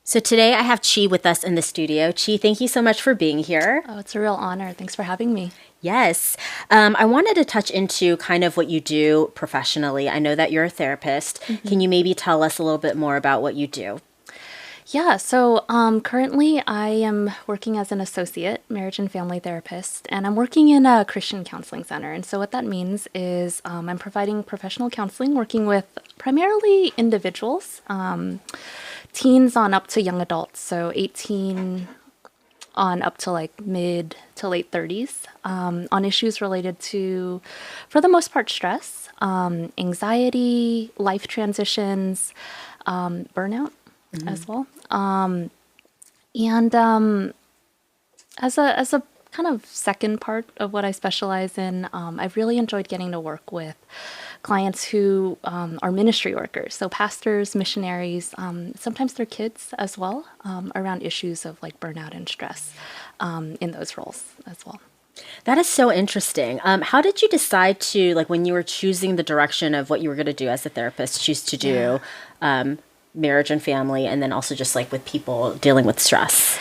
So today I have Chi with us in the studio. Chi, thank you so much for being here. Oh, it's a real honor. Thanks for having me. Yes. I wanted to touch into kind of what you do professionally. I know that you're a therapist. Can you maybe tell us a little bit more about what you do? Currently I am working as an associate marriage and family therapist, and I'm working in a Christian counseling center. And so what that means is I'm providing professional counseling, working with primarily individuals, teens on up to young adults, so 18 on up to like mid to late 30s, on issues related to, for the most part, stress, anxiety, life transitions, burnout as well. And as a kind of second part of what I specialize in, I've really enjoyed getting to work with clients who are ministry workers, so pastors, missionaries, sometimes their kids as well, around issues of like burnout and stress in those roles as well. That is so interesting. How did you decide to, like, when you were choosing the direction of what you were going to do as a therapist, choose to do marriage and family, and then also just like with people dealing with stress?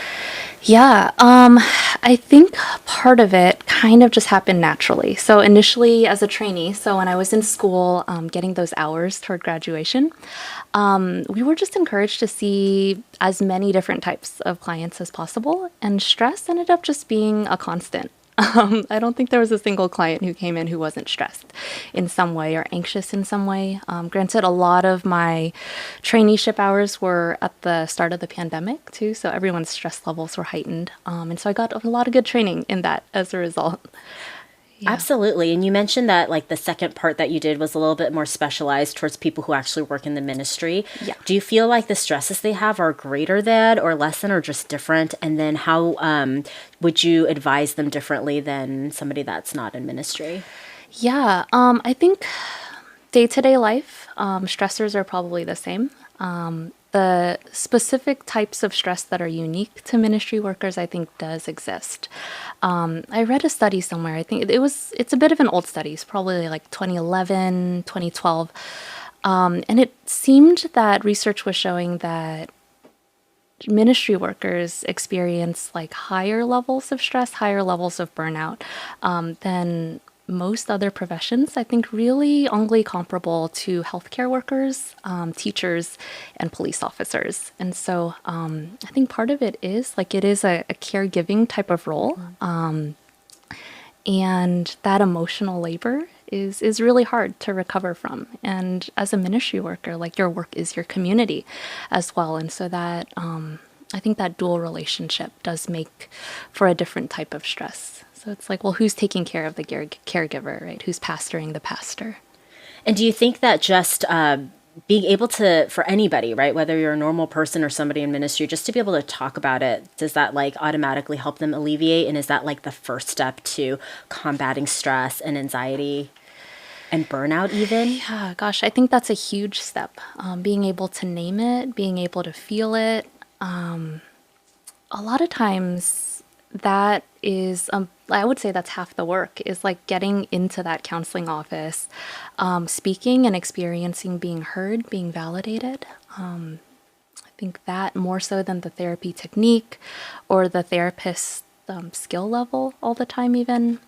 I think part of it kind of just happened naturally. So initially as a trainee, so when I was in school, getting those hours toward graduation, we were just encouraged to see as many different types of clients as possible, and stress ended up just being a constant. I don't think there was a single client who came in who wasn't stressed in some way or anxious in some way. Granted, a lot of my traineeship hours were at the start of the pandemic too, so everyone's stress levels were heightened. And so I got a lot of good training in that as a result. Yeah. Absolutely. And you mentioned that like the second part that you did was a little bit more specialized towards people who actually work in the ministry. Yeah. Do you feel like the stresses they have are greater than or less than or just different? And then how would you advise them differently than somebody that's not in ministry? I think day-to-day life, stressors are probably the same. The specific types of stress that are unique to ministry workers, I think, does exist. I read a study somewhere. I think it's a bit of an old study. It's probably like 2011, 2012. And it seemed that research was showing that ministry workers experience like higher levels of stress, higher levels of burnout than most other professions. I think really only comparable to healthcare workers, teachers, and police officers. And so I think part of it is like it is a caregiving type of role. And that emotional labor is really hard to recover from. And as a ministry worker, like your work is your community as well. And so that I think that dual relationship does make for a different type of stress. So it's like, well, who's taking care of the caregiver, right? Who's pastoring the pastor? And do you think that just being able to, for anybody, right, whether you're a normal person or somebody in ministry, just to be able to talk about it, does that like automatically help them alleviate? And is that like the first step to combating stress and anxiety and burnout even? Yeah, gosh, I think that's a huge step. Being able to name it, being able to feel it. A lot of times that is, I would say that's half the work, is like getting into that counseling office, speaking and experiencing being heard, being validated. I think that more so than the therapy technique or the therapist's skill level all the time even,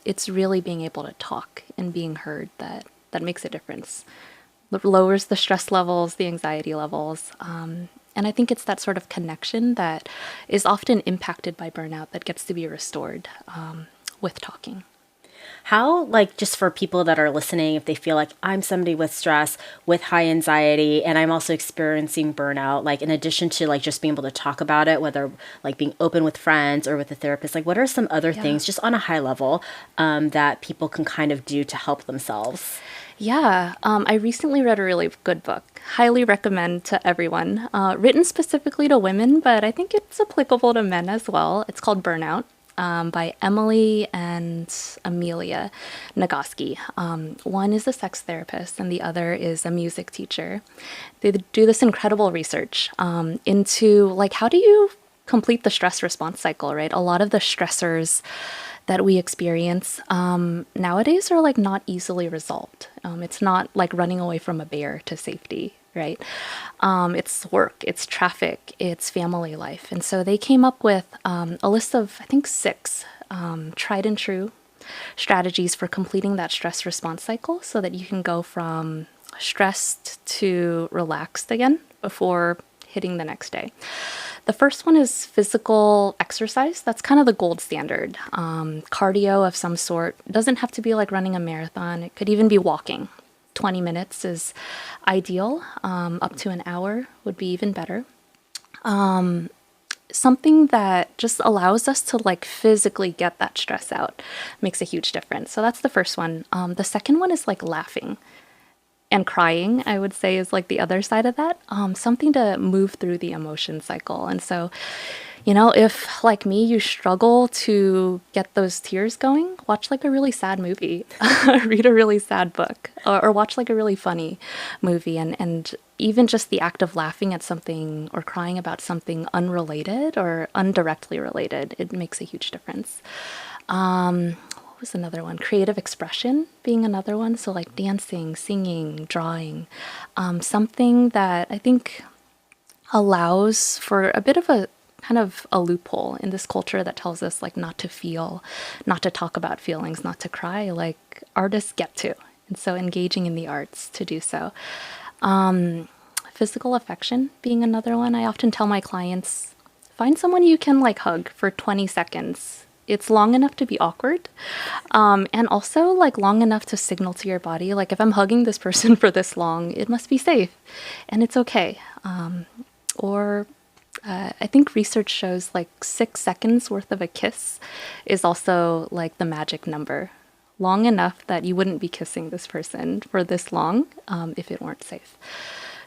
it's really being able to talk and being heard that makes a difference. It lowers the stress levels, the anxiety levels. And I think it's that sort of connection that is often impacted by burnout that gets to be restored with talking. How, like, just for people that are listening, if they feel like I'm somebody with stress, with high anxiety, and I'm also experiencing burnout, like, in addition to, like, just being able to talk about it, whether, like, being open with friends or with a therapist, like, what are some other things, just on a high level, that people can kind of do to help themselves? I recently read a really good book. Highly recommend to everyone. Written specifically to women, but I think it's applicable to men as well. It's called Burnout, by Emily and Amelia Nagoski. One is a sex therapist and the other is a music teacher. They do this incredible research into like how do you complete the stress response cycle, right? A lot of the stressors that we experience nowadays are like not easily resolved. It's not like running away from a bear to safety. right? It's work, it's traffic, it's family life. And so they came up with a list of, I think, 6 tried and true strategies for completing that stress response cycle so that you can go from stressed to relaxed again before hitting the next day. The first one is physical exercise. That's kind of the gold standard. Cardio of some sort. It doesn't have to be like running a marathon. It could even be walking. 20 minutes is ideal. Up to an hour would be even better. Something that just allows us to like physically get that stress out makes a huge difference. So that's the first one. The second one is like laughing and crying, I would say, is like the other side of that. Something to move through the emotion cycle. And so, you know, if like me, you struggle to get those tears going, watch like a really sad movie, read a really sad book, or watch like a really funny movie. And even just the act of laughing at something or crying about something unrelated or indirectly related, it makes a huge difference. What was another one? Creative expression being another one. So like dancing, singing, drawing, something that I think allows for a bit of a kind of a loophole in this culture that tells us like not to feel, not to talk about feelings, not to cry, like artists get to. And so engaging in the arts to do so. Physical affection being another one. I often tell my clients, find someone you can like hug for 20 seconds. It's long enough to be awkward, and also like long enough to signal to your body, like if I'm hugging this person for this long, it must be safe and it's okay. I think research shows like 6 seconds worth of a kiss is also like the magic number. Long enough that you wouldn't be kissing this person for this long if it weren't safe.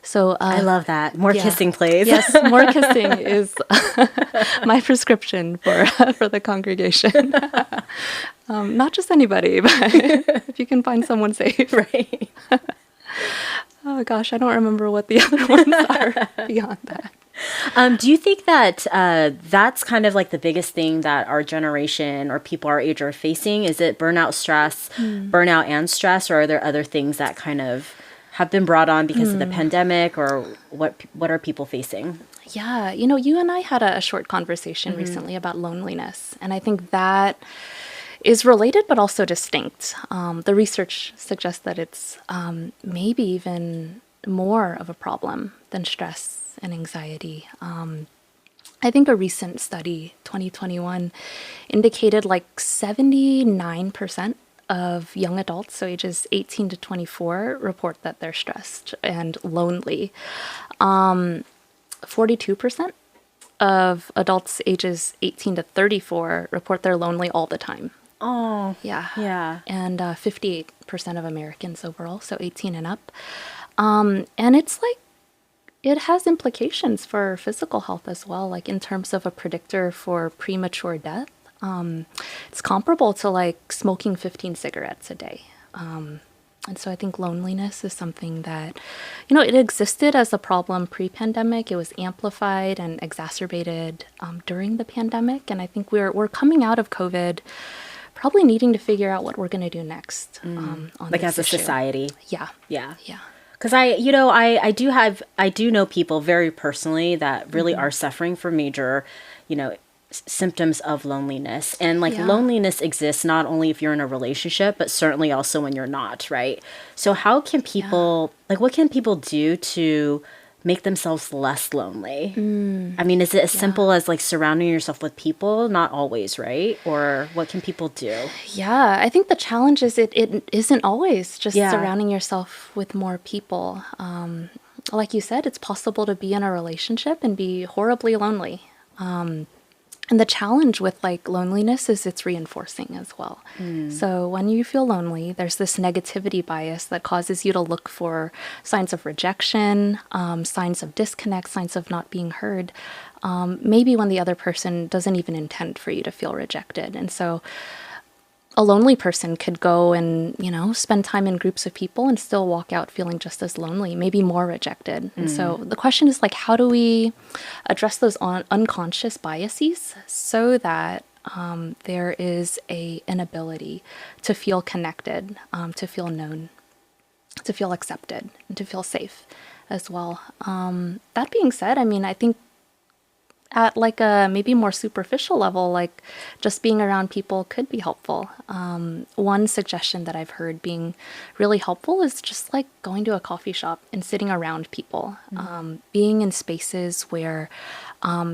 So I love that. More kissing, please. Yes, more kissing is my prescription for the congregation. Not just anybody, but if you can find someone safe. Right. Oh gosh, I don't remember what the other ones are beyond that. Do you think that that's kind of like the biggest thing that our generation or people our age are facing? Is it burnout and stress, or are there other things that kind of have been brought on because of the pandemic, or what are people facing? Yeah, you know, you and I had a short conversation recently about loneliness, and I think that is related but also distinct. The research suggests that it's maybe even more of a problem than stress and anxiety. I think a recent study, 2021, indicated like 79% of young adults, so ages 18 to 24, report that they're stressed and lonely. 42% of adults ages 18 to 34 report they're lonely all the time. Oh, Yeah. yeah. And 58% of Americans overall, so 18 and up. And it's like, it has implications for physical health as well, like in terms of a predictor for premature death. It's comparable to like smoking 15 cigarettes a day. And so I think loneliness is something that, you know, it existed as a problem pre-pandemic. It was amplified and exacerbated during the pandemic. And I think we're coming out of COVID probably needing to figure out what we're going to do next on Like this as a issue. society. Yeah. Yeah. Yeah. Because I do know people very personally that really are suffering from major, symptoms of loneliness. And like Yeah. loneliness exists not only if you're in a relationship, but certainly also when you're not, right? So how can people, what can people do to make themselves less lonely? I mean, is it as simple as like surrounding yourself with people? Not always, right? Or what can people do? Yeah, I think the challenge is it isn't always just Yeah. surrounding yourself with more people. Like you said, it's possible to be in a relationship and be horribly lonely. And the challenge with like loneliness is it's reinforcing as well. So when you feel lonely, there's this negativity bias that causes you to look for signs of rejection, signs of disconnect, signs of not being heard. Maybe when the other person doesn't even intend for you to feel rejected. And so a lonely person could go and, spend time in groups of people and still walk out feeling just as lonely, maybe more rejected. And so the question is like, how do we address those unconscious biases so that there is an ability to feel connected, to feel known, to feel accepted, and to feel safe? as well. That being said, I mean, I think at like a maybe more superficial level, like just being around people could be helpful. One suggestion that I've heard being really helpful is just like going to a coffee shop and sitting around people, being in spaces where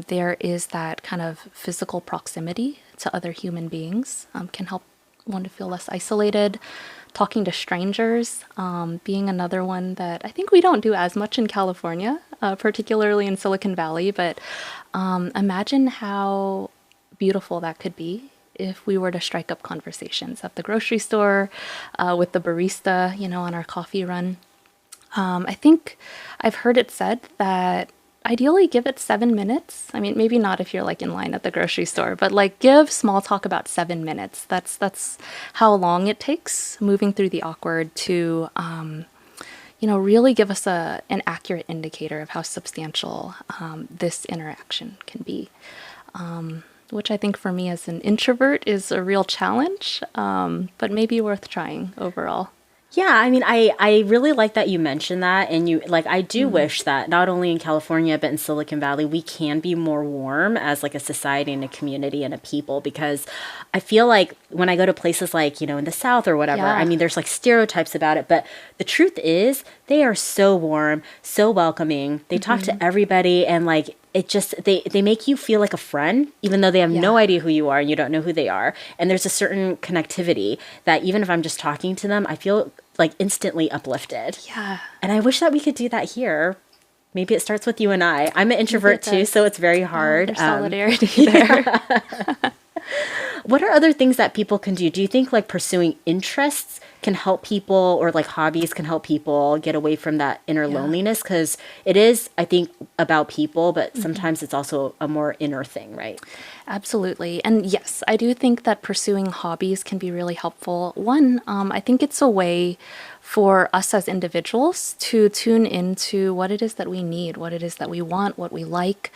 there is that kind of physical proximity to other human beings can help one to feel less isolated. Talking to strangers, being another one that I think we don't do as much in California, particularly in Silicon Valley, but imagine how beautiful that could be if we were to strike up conversations at the grocery store, with the barista, you know, on our coffee run. I think I've heard it said that ideally give it 7 minutes. I mean, maybe not if you're like in line at the grocery store, but like give small talk about 7 minutes. That's how long it takes moving through the awkward to, you know, really give us an accurate indicator of how substantial this interaction can be. Which I think for me as an introvert is a real challenge, but maybe worth trying overall. Yeah, I mean, I really like that you mentioned that. And you, like, I do wish that not only in California, but in Silicon Valley, we can be more warm as like a society and a community and a people, because I feel like when I go to places like, you know, in the South or whatever, Yeah. I mean, there's like stereotypes about it, but the truth is they are so warm, so welcoming. They talk to everybody, and like, it just, they make you feel like a friend, even though they have no Yeah. idea who you are and you don't know who they are. And there's a certain connectivity that even if I'm just talking to them, I feel like instantly uplifted. Yeah. And I wish that we could do that here. Maybe it starts with you and I. I'm an introvert it too, does. so it's very hard. There's solidarity there. What are other things that people can do? Do you think like pursuing interests can help people, or like hobbies can help people get away from that inner loneliness? Because it is, I think, about people, but sometimes it's also a more inner thing, right? Absolutely. And yes, I do think that pursuing hobbies can be really helpful. One, I think it's a way for us as individuals to tune into what it is that we need, what it is that we want, what we like.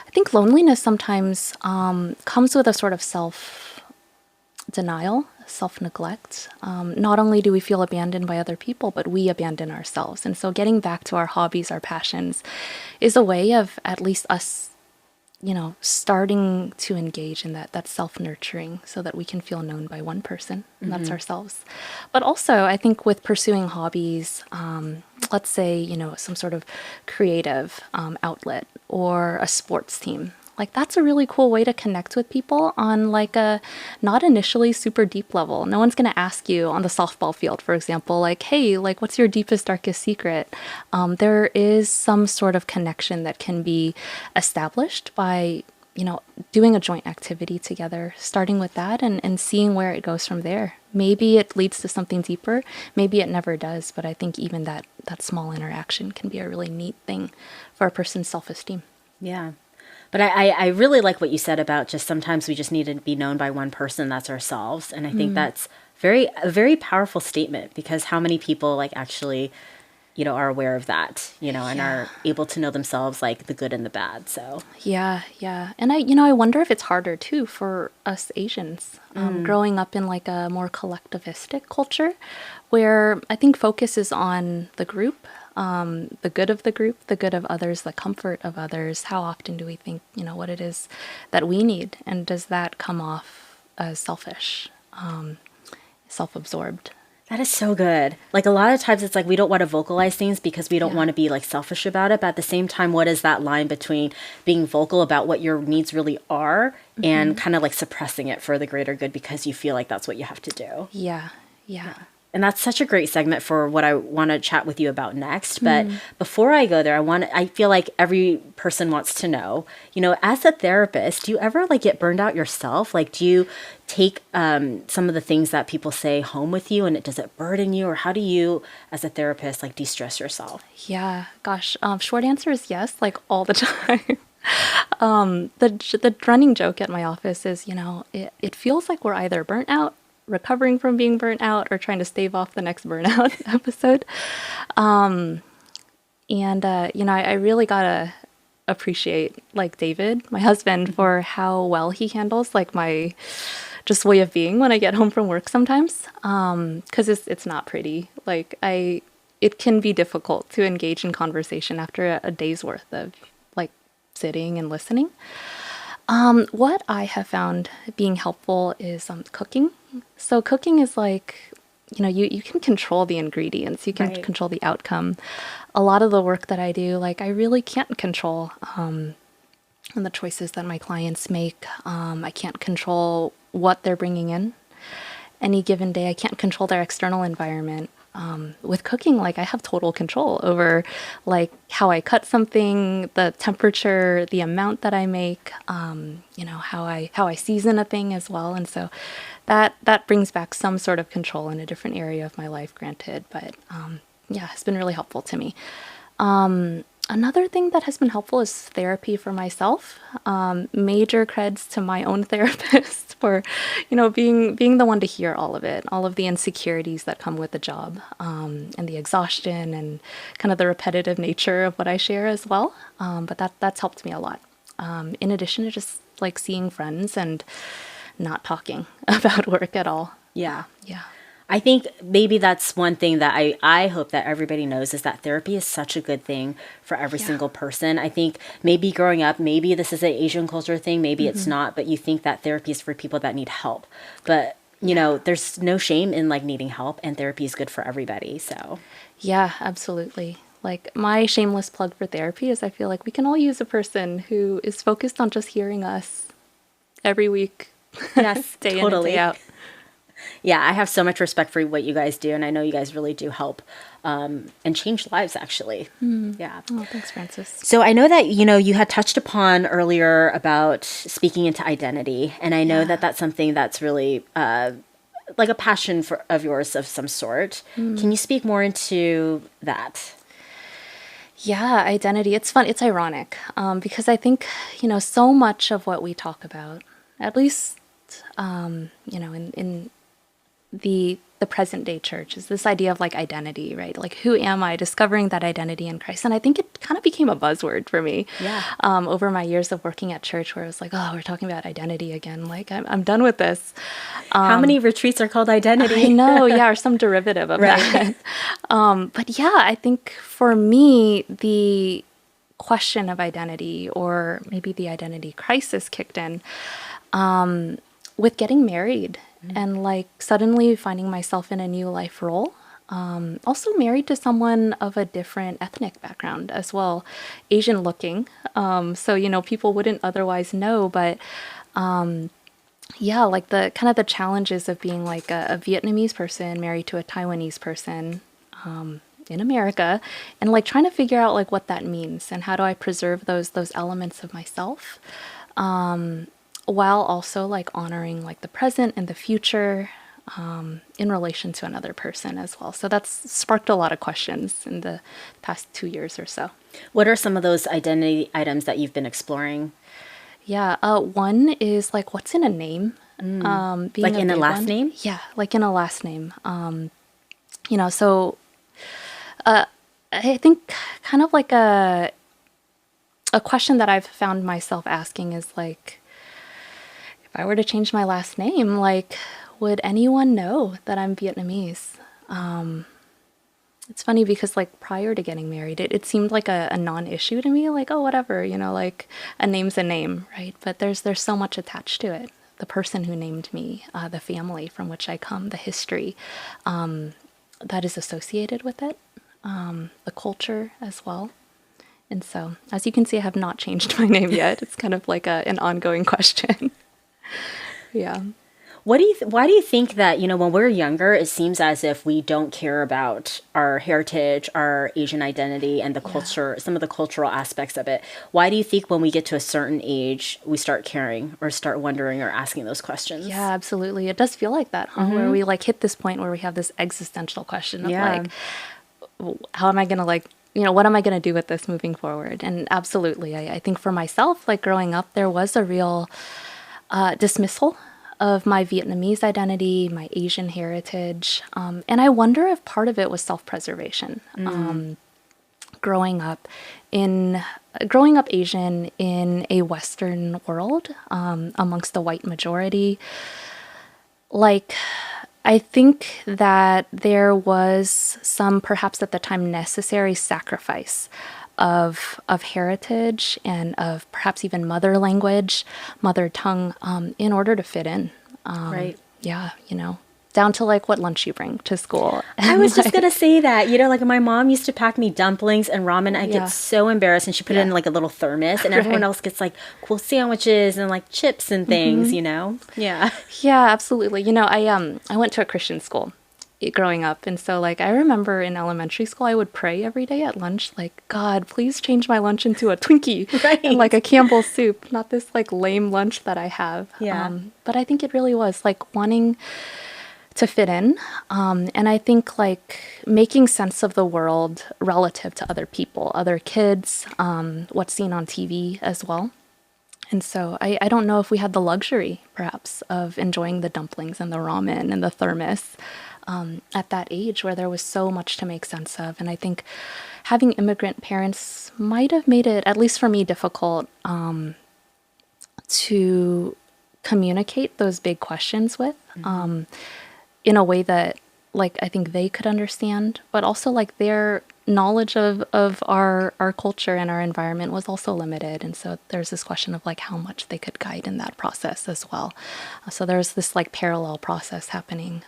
I think loneliness sometimes comes with a sort of self-denial, self-neglect. Not only do we feel abandoned by other people, but we abandon ourselves. And so getting back to our hobbies, our passions, is a way of at least us, you know, starting to engage in that self-nurturing so that we can feel known by one person, and that's ourselves. But also, I think with pursuing hobbies, let's say, you know, some sort of creative outlet or a sports team, like that's a really cool way to connect with people on like a not initially super deep level. No one's going to ask you on the softball field, for example, like, hey, like what's your deepest, darkest secret? There is some sort of connection that can be established by, you know, doing a joint activity together, starting with that and seeing where it goes from there. Maybe it leads to something deeper. Maybe it never does. But I think even that small interaction can be a really neat thing for a person's self-esteem. Yeah. But I really like what you said about just sometimes we just need to be known by one person, that's ourselves. And I think that's a very powerful statement, because how many people like actually, you know, are aware of that, you know, and are able to know themselves, like the good and the bad. So Yeah, yeah. And I wonder if it's harder too for us Asians, growing up in like a more collectivistic culture where I think focus is on the group, the good of the group, the good of others, the comfort of others. How often do we think, you know, what it is that we need? And does that come off as selfish, self-absorbed? that is so good. Like a lot of times it's like we don't want to vocalize things because we don't want to be like selfish about it. But at the same time, what is that line between being vocal about what your needs really are and kind of like suppressing it for the greater good because you feel like that's what you have to do? Yeah, yeah. And that's such a great segment for what I want to chat with you about next. But before I go there, I feel like every person wants to know, you know, as a therapist, do you ever like get burned out yourself? Like, do you take some of the things that people say home with you, and does it burden you? Or how do you, as a therapist, like de-stress yourself? Yeah, gosh. Short answer is yes, like all the time. The running joke at my office is, you know, it feels like we're either burnt out, recovering from being burnt out, or trying to stave off the next burnout episode. You know, I really gotta appreciate like David, my husband, for how well he handles like my just way of being when I get home from work sometimes. 'Cause it's not pretty. Like it it can be difficult to engage in conversation after a day's worth of like sitting and listening. What I have found being helpful is cooking. So cooking is like, you can control the ingredients, you can Right. control the outcome. A lot of the work that I do, like I really can't control and the choices that my clients make. I can't control what they're bringing in any given day. I can't control their external environment. With cooking, like I have total control over like how I cut something, the temperature, the amount that I make, how I season a thing as well. And so that brings back some sort of control in a different area of my life, granted, but yeah, it's been really helpful to me. Another thing that has been helpful is therapy for myself. Major creds to my own therapist for, being the one to hear all of it, all of the insecurities that come with the job, and the exhaustion and kind of the repetitive nature of what I share as well. But that's helped me a lot. In addition to just like seeing friends and not talking about work at all. Yeah. Yeah. I think maybe that's one thing that I hope that everybody knows is that therapy is such a good thing for every single person. I think maybe growing up, maybe this is an Asian culture thing, maybe it's not, but you think that therapy is for people that need help. But, there's no shame in like needing help, and therapy is good for everybody. So, Yeah, absolutely. Like my shameless plug for therapy is I feel like we can all use a person who is focused on just hearing us every week, yes, day in and totally. day out. Yeah, I have so much respect for what you guys do, and I know you guys really do help and change lives, actually. Yeah. Oh, thanks, Francis. So I know that, you had touched upon earlier about speaking into identity, and I know that that's something that's really like a passion of yours of some sort. Can you speak more into that? Yeah, identity. It's fun. It's ironic because I think, so much of what we talk about, at least, in the present day church, is this idea of like identity, right? Like, who am I? Discovering that identity in Christ. And I think it kind of became a buzzword for me over my years of working at church, where it was like, oh, we're talking about identity again. Like, I'm done with this. How many retreats are called identity? I know, yeah, or some derivative of that. But yeah, I think for me, the question of identity, or maybe the identity crisis, kicked in with getting married and like suddenly finding myself in a new life role. Also married to someone of a different ethnic background as well, Asian looking. So, people wouldn't otherwise know, but yeah, like the kind of the challenges of being like a Vietnamese person married to a Taiwanese person in America, and like trying to figure out like what that means and how do I preserve those elements of myself, while also like honoring like the present and the future in relation to another person as well. So that's sparked a lot of questions in the past 2 years or so. What are some of those identity items that you've been exploring? Yeah, one is like what's in a name. Being Like in a big last one. name? Yeah, like in a last name. So I think kind of like a question that I've found myself asking is like, if I were to change my last name, like, would anyone know that I'm Vietnamese? It's funny because like prior to getting married, it seemed like a non-issue to me, like, oh, whatever, like a name's a name, right? But there's so much attached to it. The person who named me, the family from which I come, the history that is associated with it, the culture as well. And so, as you can see, I have not changed my name yet. It's kind of like an ongoing question. Yeah. Why do you think that, when we're younger, it seems as if we don't care about our heritage, our Asian identity, and the culture, some of the cultural aspects of it? Why do you think when we get to a certain age, we start caring or start wondering or asking those questions? Yeah, absolutely. It does feel like that, huh? Where we like hit this point where we have this existential question of like, how am I going to like, what am I going to do with this moving forward? And absolutely, I think for myself, like growing up, there was a real dismissal of my Vietnamese identity, my Asian heritage. And I wonder if part of it was self-preservation. Growing up Asian in a Western world, amongst the white majority, like I think that there was some, perhaps at the time, necessary sacrifice of heritage and of perhaps even mother language, mother tongue, in order to fit in. Right. Yeah, down to like what lunch you bring to school. I was just gonna say that, like my mom used to pack me dumplings and ramen. I Yeah. get so embarrassed, and she put it in like a little thermos, and everyone Right. else gets like cool sandwiches and like chips and things. Yeah. Yeah, absolutely. I went to a Christian school growing up, and so like I remember in elementary school I would pray every day at lunch, like, God, please change my lunch into a Twinkie Right. and like a Campbell's soup, not this like lame lunch that I have. Yeah. But I think it really was like wanting to fit in, and I think like making sense of the world relative to other people, other kids, what's seen on TV as well. And so I don't know if we had the luxury, perhaps, of enjoying the dumplings and the ramen and the thermos at that age where there was so much to make sense of. And I think having immigrant parents might have made it, at least for me, difficult to communicate those big questions with in a way that, like, I think they could understand, but also like their knowledge of our culture and our environment was also limited. And so there's this question of like how much they could guide in that process as well. So there's this like parallel process happening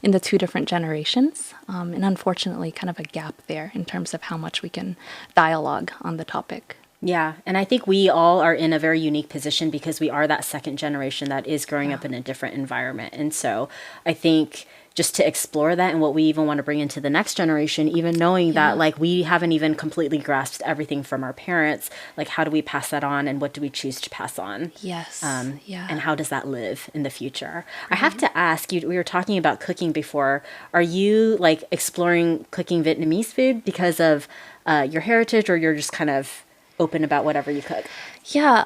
in the two different generations. And unfortunately kind of a gap there in terms of how much we can dialogue on the topic. Yeah. And I think we all are in a very unique position because we are that second generation that is growing up in a different environment. And so I think just to explore that and what we even want to bring into the next generation, even knowing that like we haven't even completely grasped everything from our parents, like how do we pass that on and what do we choose to pass on? Yes. And how does that live in the future? I have to ask you, we were talking about cooking before. Are you like exploring cooking Vietnamese food because of your heritage, or you're just kind of open about whatever you cook? Yeah,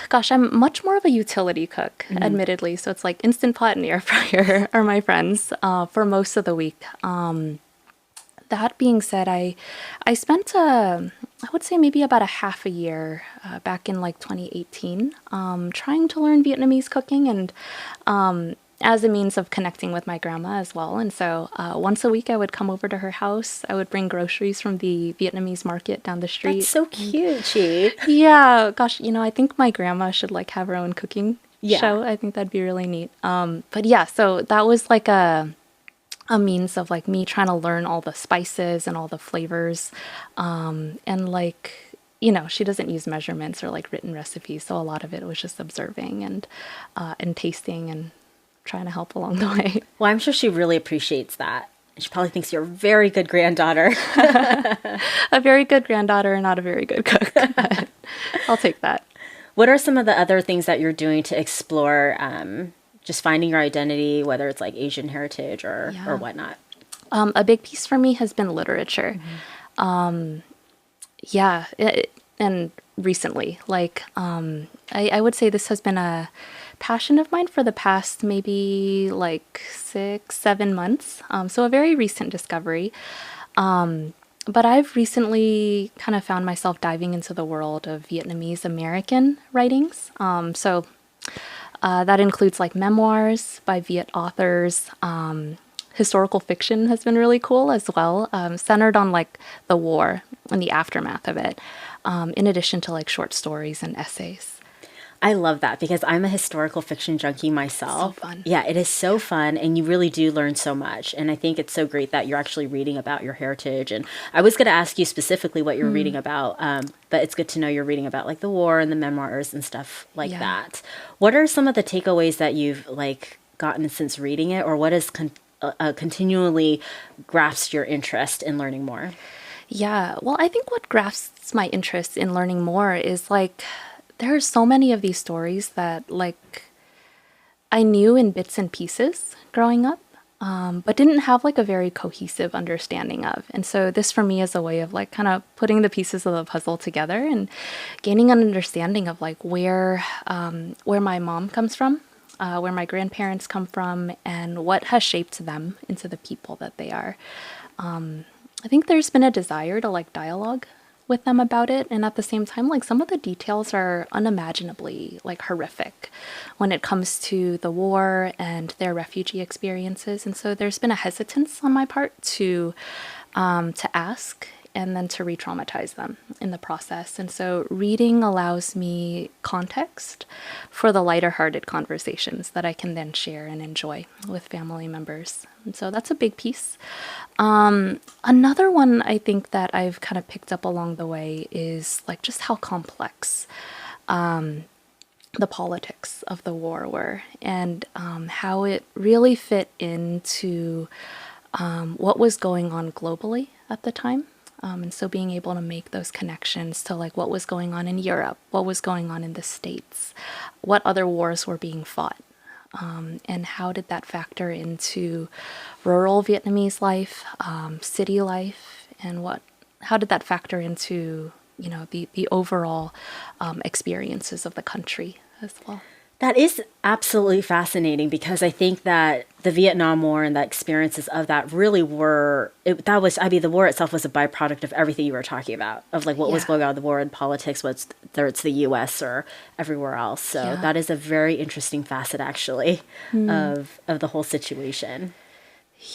gosh, I'm much more of a utility cook, admittedly. So it's like Instant Pot and air fryer are my friends for most of the week. That being said, I spent I would say maybe about a half a year back in like 2018 trying to learn Vietnamese cooking, and as a means of connecting with my grandma as well. And so once a week I would come over to her house. I would bring groceries from the Vietnamese market down the street. That's so cute, Chi. Yeah, gosh, I think my grandma should like have her own cooking Yeah. show. I think that'd be really neat. But yeah, so that was like a means of like me trying to learn all the spices and all the flavors. And like, she doesn't use measurements or like written recipes. So a lot of it was just observing and tasting and trying to help along the way. Well, I'm sure she really appreciates that. She probably thinks you're a very good granddaughter. A very good granddaughter, not a very good cook. I'll take that. What are some of the other things that you're doing to explore just finding your identity, whether it's like Asian heritage or whatnot? A big piece for me has been literature. And recently, like, I would say this has been a passion of mine for the past maybe like 6-7 months. So a very recent discovery. But I've recently kind of found myself diving into the world of Vietnamese American writings. So that includes like memoirs by Viet authors. Historical fiction has been really cool as well, centered on like the war and the aftermath of it, in addition to like short stories and essays. I love that because I'm a historical fiction junkie myself. So fun. Yeah, it is so fun, and you really do learn so much. And I think it's so great that you're actually reading about your heritage. And I was going to ask you specifically what you're reading about, but it's good to know you're reading about like the war and the memoirs and stuff like that. What are some of the takeaways that you've like gotten since reading it, or what has continually grasped your interest in learning more? Yeah, well, I think what grasps my interest in learning more is like there are so many of these stories that like I knew in bits and pieces growing up, but didn't have like a very cohesive understanding of. And so this for me is a way of like kind of putting the pieces of the puzzle together and gaining an understanding of like where my mom comes from, where my grandparents come from, and what has shaped them into the people that they are. I think there's been a desire to like dialogue with them about it. And at the same time, like some of the details are unimaginably like horrific when it comes to the war and their refugee experiences. And so there's been a hesitance on my part to ask and then to re-traumatize them in the process. And so reading allows me context for the lighter hearted conversations that I can then share and enjoy with family members. And so that's a big piece. Another one I think that I've kind of picked up along the way is like just how complex the politics of the war were, and how it really fit into what was going on globally at the time. And so being able to make those connections to like what was going on in Europe, what was going on in the States, what other wars were being fought, and how did that factor into rural Vietnamese life, city life, and how did that factor into, you know, the overall experiences of the country as well. That is absolutely fascinating, because I think that the Vietnam War and the experiences of that really were, the war itself was a byproduct of everything you were talking about, of like what was going on in the war and politics, whether it's the US or everywhere else. So that is a very interesting facet, actually, of the whole situation.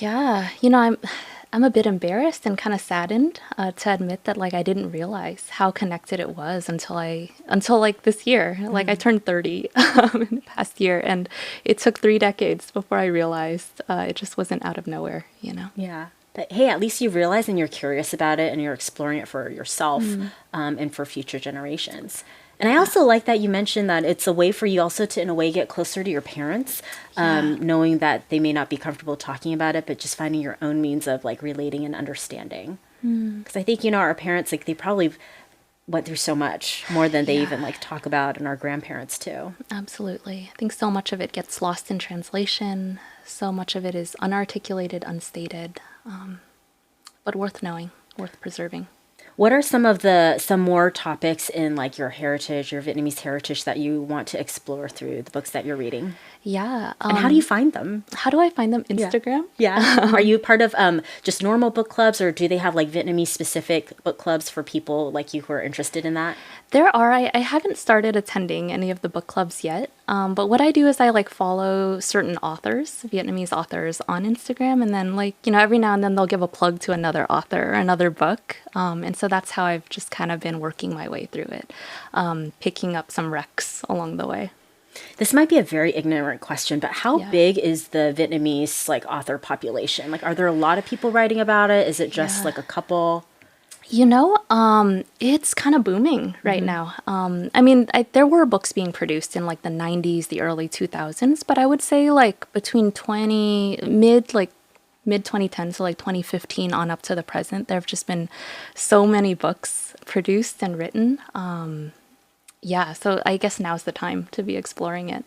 Yeah, you know, I'm a bit embarrassed and kind of saddened to admit that like I didn't realize how connected it was until like this year. Like I turned 30 in the past year, and it took 3 decades before I realized it just wasn't out of nowhere, you know? Yeah. But hey, at least you realize and you're curious about it and you're exploring it for yourself and for future generations. And I also like that you mentioned that it's a way for you also to, in a way, get closer to your parents, knowing that they may not be comfortable talking about it, but just finding your own means of like relating and understanding. Because I think, you know, our parents, like they probably went through so much more than they even like talk about, and our grandparents too. Absolutely. I think so much of it gets lost in translation. So much of it is unarticulated, unstated, but worth knowing, worth preserving. What are some more topics in like your heritage, your Vietnamese heritage, that you want to explore through the books that you're reading? Yeah. And how do you find them? How do I find them? Instagram? Yeah. Are you part of just normal book clubs, or do they have like Vietnamese specific book clubs for people like you who are interested in that? There are. I haven't started attending any of the book clubs yet. But what I do is I like follow certain authors, Vietnamese authors, on Instagram. And then like, you know, every now and then they'll give a plug to another author or another book. And so that's how I've just kind of been working my way through it, picking up some recs along the way. This might be a very ignorant question, but how big is the Vietnamese like author population? Like, are there a lot of people writing about it? Is it just like a couple? You know, it's kind of booming right now. I mean, there were books being produced in like the 90s, the early 2000s, but I would say like between mid 2010 to like 2015 on up to the present, there have just been so many books produced and written. So I guess now's the time to be exploring it.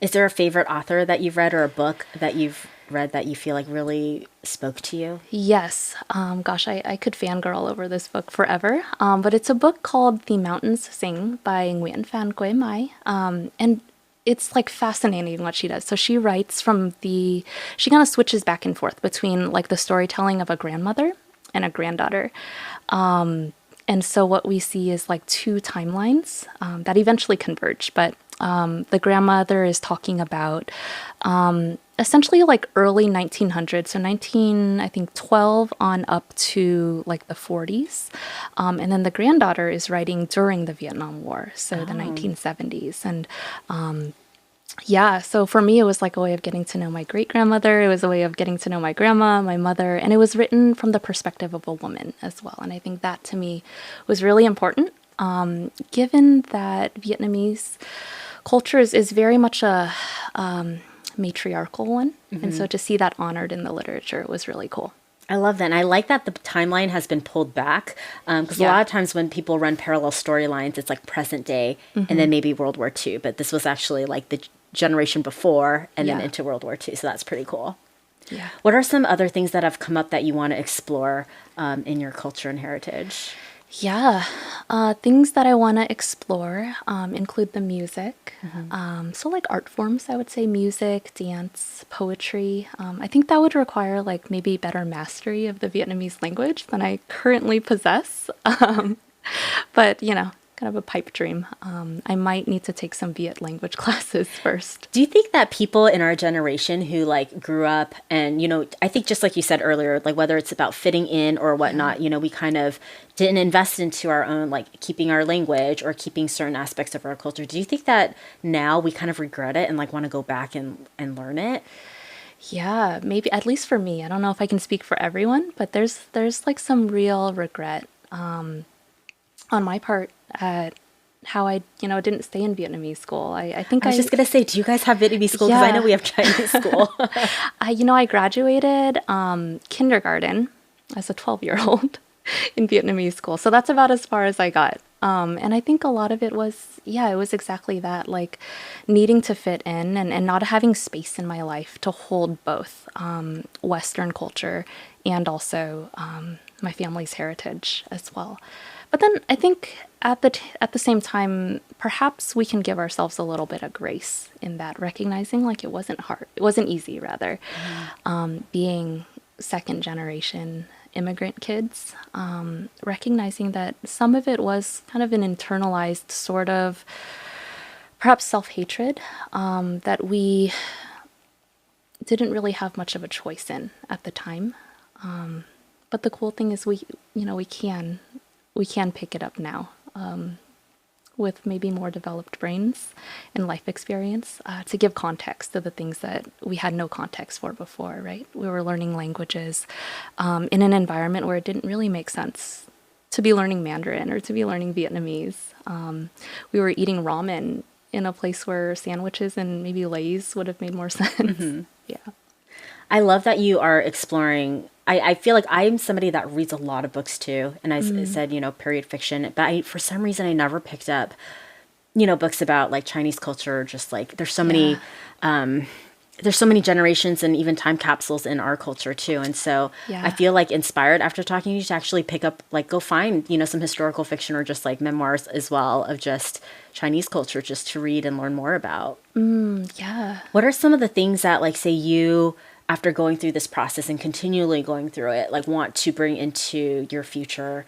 Is there a favorite author that you've read, or a book that you've read that you feel like really spoke to you? Yes. I could fangirl over this book forever. But it's a book called The Mountains Sing by Nguyen Phan Quế Mai. And it's like fascinating what she does. So she writes she kind of switches back and forth between like the storytelling of a grandmother and a granddaughter. And so what we see is like 2 timelines that eventually converge. But the grandmother is talking about essentially like early 1900s, so 1912 on up to like the 40s. And then the granddaughter is writing during the Vietnam War, so the 1970s. And so for me, it was like a way of getting to know my great-grandmother. It was a way of getting to know my grandma, my mother, and it was written from the perspective of a woman as well. And I think that to me was really important, given that Vietnamese culture is very much a matriarchal one. And so to see that honored in the literature was really cool. I love that. And I like that the timeline has been pulled back, because a lot of times when people run parallel storylines, it's like present day and then maybe World War II. But this was actually like the generation before and then into World War II. So that's pretty cool. Yeah. What are some other things that have come up that you want to explore in your culture and heritage? Yeah, things that I want to explore include the music. So, like art forms, I would say music, dance, poetry. I think that would require like maybe better mastery of the Vietnamese language than I currently possess. But, kind of a pipe dream. I might need to take some Viet language classes first. Do you think that people in our generation who like grew up and, I think just like you said earlier, like whether it's about fitting in or Yeah. whatnot, we kind of didn't invest into our own, like keeping our language or keeping certain aspects of our culture. Do you think that now we kind of regret it and like want to go back and learn it? Yeah, maybe at least for me. I don't know if I can speak for everyone, but there's like some real regret on my part at how I, didn't stay in Vietnamese school. I think I was just going to say, do you guys have Vietnamese school? Because I know yeah, we have Chinese school. I graduated kindergarten as a 12-year-old in Vietnamese school. So that's about as far as I got. And I think a lot of it was, yeah, it was exactly that, like needing to fit in and not having space in my life to hold both Western culture and also my family's heritage as well. But then I think at the same time, perhaps we can give ourselves a little bit of grace in that, recognizing like it wasn't hard, it wasn't easy rather, being second generation immigrant kids, recognizing that some of it was kind of an internalized sort of perhaps self-hatred that we didn't really have much of a choice in at the time. But the cool thing is we can pick it up now with maybe more developed brains and life experience to give context to the things that we had no context for before, right? We were learning languages in an environment where it didn't really make sense to be learning Mandarin or to be learning Vietnamese. We were eating ramen in a place where sandwiches and maybe Lay's would have made more sense. Yeah. I love that you are exploring. I feel like I'm somebody that reads a lot of books too. And I said, period fiction. But for some reason, I never picked up, books about like Chinese culture. Just like Yeah. there's so many generations and even time capsules in our culture too. And so I Yeah. feel like inspired after talking to you to actually pick up, like go find, some historical fiction or just like memoirs as well of just Chinese culture just to read and learn more about. Yeah. What are some of the things that, like, say you, after going through this process and continually going through it, like, want to bring into your future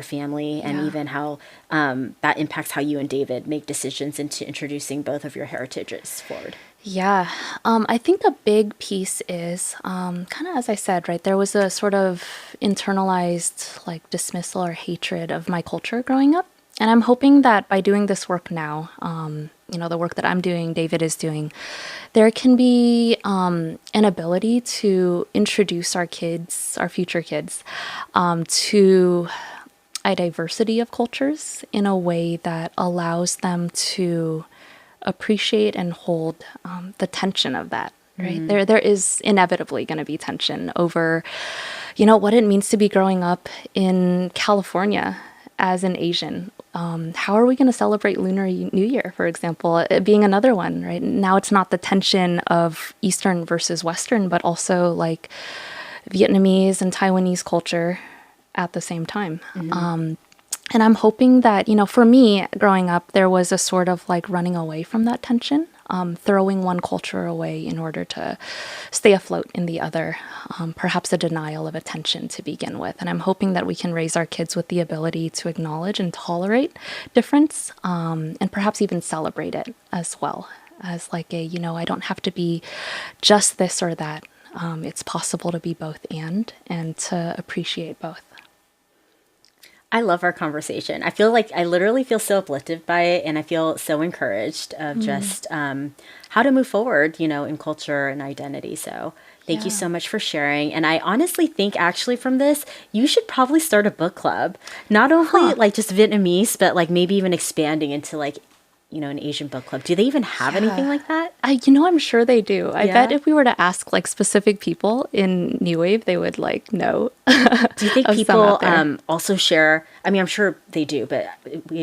family, and Yeah. even how that impacts how you and David make decisions into introducing both of your heritages forward? Yeah, I think a big piece is kind of as I said, right? There was a sort of internalized like dismissal or hatred of my culture growing up. And I'm hoping that by doing this work now, the work that I'm doing, David is doing, there can be an ability to introduce our kids, our future kids, to a diversity of cultures in a way that allows them to appreciate and hold the tension of that. Right, there is inevitably going to be tension over, what it means to be growing up in California as an Asian. How are we going to celebrate Lunar New Year, for example, it being another one, right? Now it's not the tension of Eastern versus Western, but also like Vietnamese and Taiwanese culture at the same time. And I'm hoping that, for me growing up, there was a sort of like running away from that tension, throwing one culture away in order to stay afloat in the other, perhaps a denial of attention to begin with. And I'm hoping that we can raise our kids with the ability to acknowledge and tolerate difference, and perhaps even celebrate it as well as like I don't have to be just this or that. It's possible to be both and to appreciate both. I love our conversation. I feel like I literally feel so uplifted by it, and I feel so encouraged of just how to move forward, in culture and identity. So thank you Yeah. so much for sharing. And I honestly think actually from this, you should probably start a book club, not only Huh. like just Vietnamese, but like maybe even expanding into like, an Asian book club. Do they even have anything Yeah. like that? I'm sure they do. I bet Yeah. if we were to ask like specific people in New Wave, they would like know Do you think of some people out there. also share? I mean, I'm sure they do, but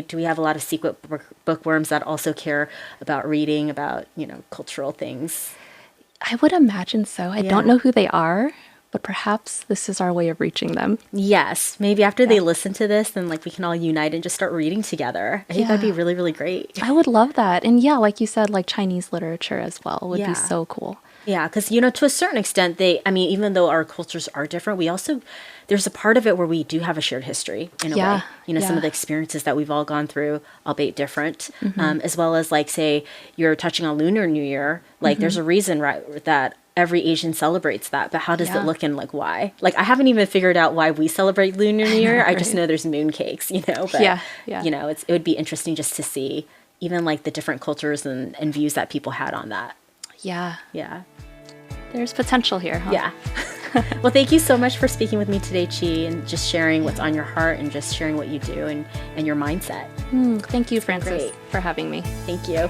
do we have a lot of secret bookworms that also care about reading, about, cultural things? I would imagine so. I don't Yeah. know who they are, but perhaps this is our way of reaching them. Yes. Maybe after they listen to this, then like we can all unite and just start reading together. I think that'd be really, really great. I would love that. And yeah, like you said, like Chinese literature as well would be so cool. Yeah, because, to a certain extent, even though our cultures are different, there's a part of it where we do have a shared history in a way. Some of the experiences that we've all gone through, albeit different, as well as like, say, you're touching on Lunar New Year, like there's a reason, right, that every Asian celebrates that, but how does it look and like why? Like I haven't even figured out why we celebrate Lunar New Year. I just know there's moon cakes, but it would be interesting just to see even like the different cultures and views that people had on that. Yeah. Yeah. There's potential here, huh? Yeah. Well, thank you so much for speaking with me today, Chi, and just sharing what's on your heart and just sharing what you do and your mindset. Thank you, Francis, for having me. Thank you.